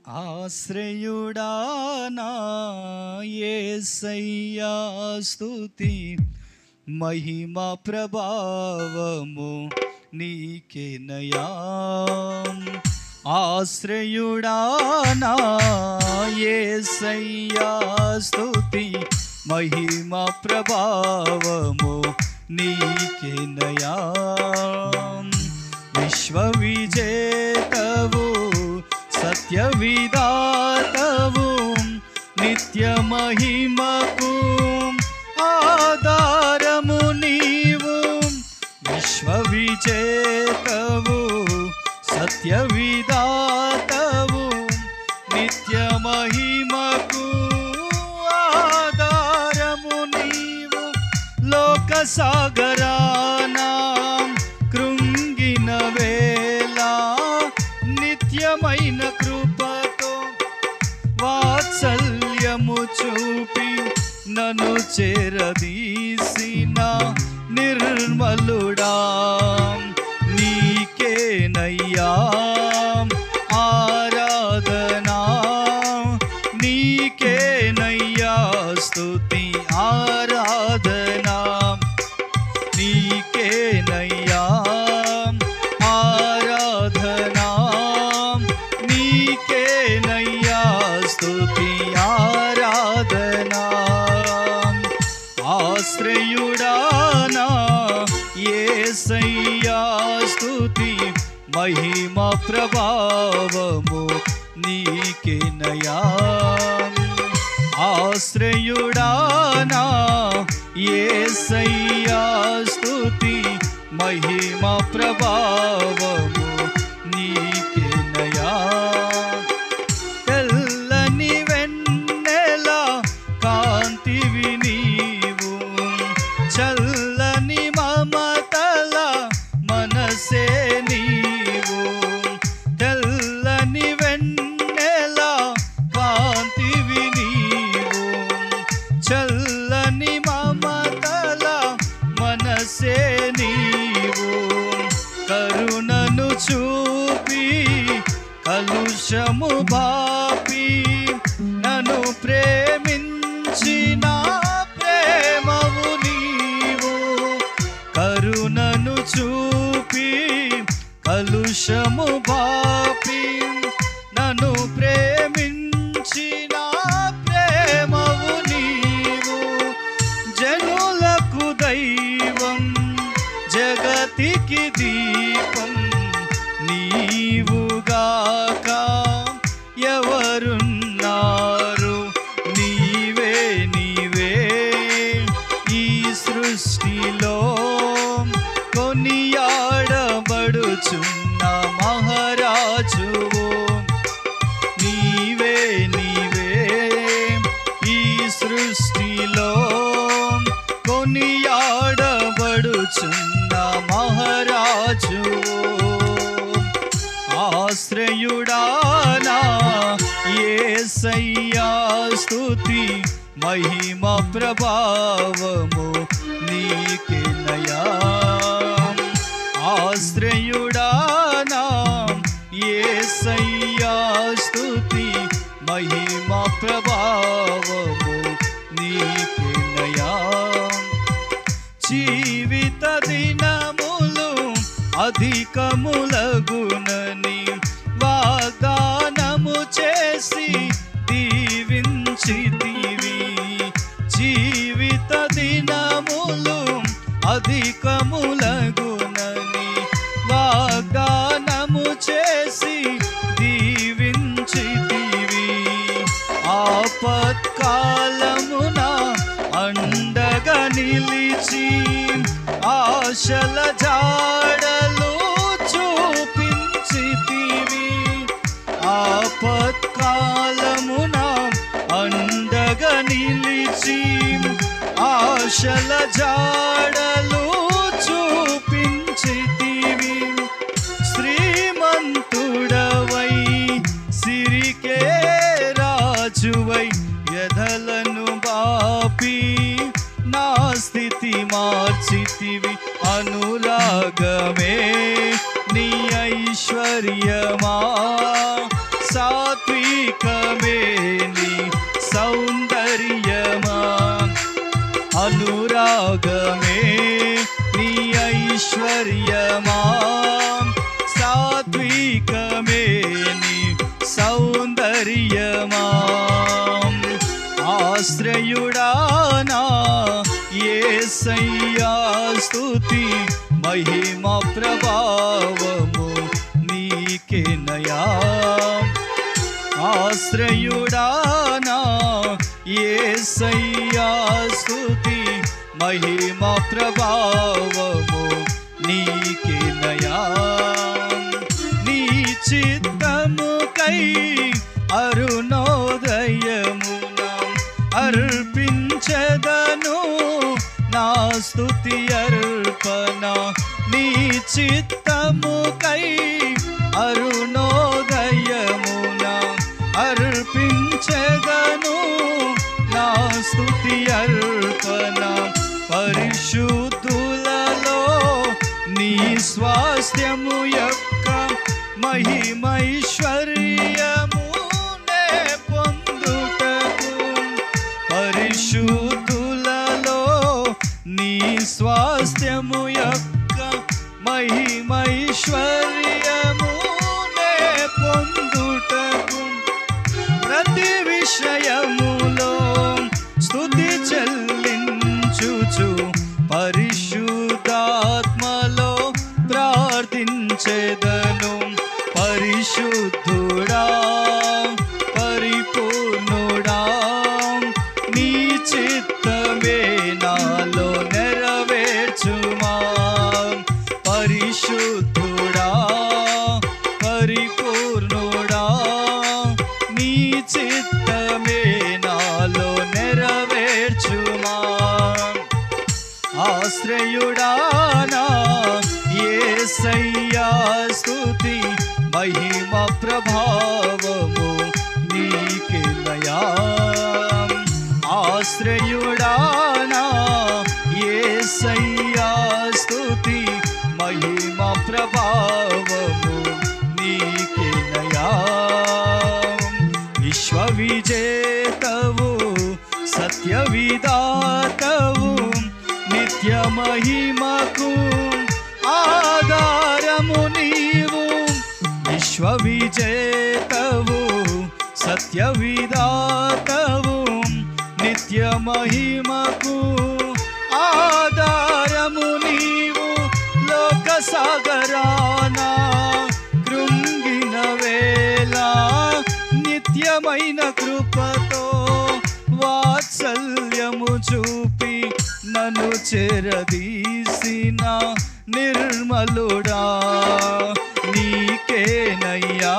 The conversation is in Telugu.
ఆశ్రయుడా నా యేసయ్యా స్తుతి మహిమ ప్రభావము నీకేనయా. ఆశ్రయుడా నా యేసయ్యా స్తుతి మహిమ ప్రభావము నీకేనయా. విశ్వవిజేతవు సత్య విధాతవు నిత్య మహిమకు ఆధారము నీవు. విశ్వవిజేతవు సత్య విధాతవు నిత్య మహిమకు ఆధారము నీవు. లోక సాగరానా కృంగిన వేళ నిత్యమైన కృపతో వాత్సల్యము చూపి నన్ను చేరదీసిన నిర్మలుడా నీకేనయ్యా ఆరాధనా. నీకేనయ్యా స్తుతి ఆరాధనా. నీకేనయ్యా ఆరాధనా. నీకేనయ్యా స్తుతి ఆరాధనా. ఆశ్రయుడా నా యేసయ్యా స్తుతి మహిమ ప్రభావము నీకేనయా. ఆశ్రయుడా నా యేసయ్యా స్తుతి మహిమ ప్రభావము నీకేనయా. తెల్లని వెన్నెల కాంతివి నీవు, చల్లని మమతల మనసే నీవు. తెల్లని వెన్నెల కాంతివి నీవు, చల్లని మమతల మనసే నీవు. కరుణను చూపి కలుషము బాపి నన్ను ప్రేమించిన ప్రేమవు నీవు. కరుణను చూపి కలుషము బాపి నన్ను ప్రేమించిన ప్రేమవు నీవు. జనులకు దైవం జగతికి దీపం నీవుగాక ఎవరున్నారు. నీవే నీవే ఈ సృష్టిలో కొనియాడబడుచున్న మహారాజువు. నీవే నీవే ఈ సృష్టిలో కొనియాడబడుచున్న మహారాజువు. ఆశ్రయుడా నా యేసయ్యా స్తుతి మహిమ ప్రభావము నీకేనయా. ఆశ్రయుడా నా యేసయ్యా స్తుతి మహిమ ప్రభావము నీకేనయా. జీవిత దినములు అధికములగునని వాగ్దానము చేసి దీవించితివి. జీవిత దినములు అధికములగునని వాగ్దానము చేసి దీవించితివి. ఆపత్కాలమున అండగా నిలిచి ఆశల జాడలు చూపించితివి. ఆపత్కాలమున అండగా నిలిచి ఆశల జాడలు చూపించితివి. శ్రీమంతుడవై సిరికే రాజువై వ్యధలను బాపి నా స్థితి మార్చితివి. అనురాగమే నీ ఐశ్వర్యమా సాత్వి సాత్వికమే నీ సౌందర్యమా, అనురాగమే నీ ఐశ్వర్యమా, సాత్వికమే నీ సౌందర్యమా. ఆశ్రయుడానా యేసయ్యా స్తుతి మహిమ ప్రభావము నీకేనయా. ఆశ్రయుడానా యేసయ్యా స్తుతి మహిమ ప్రభావము నీకేనయా. నీ చిత్తముకై అరుణోదయమున అర్పించెదను నా స్తుతి అర్పణ. నీ చిత్తముకై అరుణోదయమున అర్పించెదను నా స్తుతి అర్పణ. పరిశుద్ధులలో నీ స్వాస్థ్యము యొక్క మహిమైశ్వర్యమునే పొందుటకు, పరిశుద్ధులలో నీ స్వాస్థ్యము యొక్క మహిమైశ్వర్యమునే పొందుటకు, ప్రతి విషయములో స్తుతి చెల్లించుచు పరిశుద్ధాత్మలో ప్రార్థించెదను. పరిశుద్ధుడా పరిపూర్ణుడా నీ చిత్తమే నాలో నెరవేర్చుమా. పరిశుద్ధుడా పరిపూర్ణుడా నీ చిత్తమే నాలో నెరవేర్చుమా. ఆశ్రయుడానా యేసయ్యా స్తుతి మహిమ ప్రభావము నీకేనయా. ఆశ్రయుడానా యేసయ్యా స్తుతి మహిమ ప్రభావము నీకేనయా. విశ్వవిజేతవు సత్య విధాతవు నిత్య మహిమకు ఆధారము నీవు. విశ్వవిజేతవు సత్య విధాతవు నిత్య మహిమకు ఆధారము నీవు. లోక సాగరానా కృంగిన వేళ నిత్యమైన కృపతో వాత్సల్యము చూపి నన్ను చేరదీసిన నిర్మలుడా నీకేనయ్యా.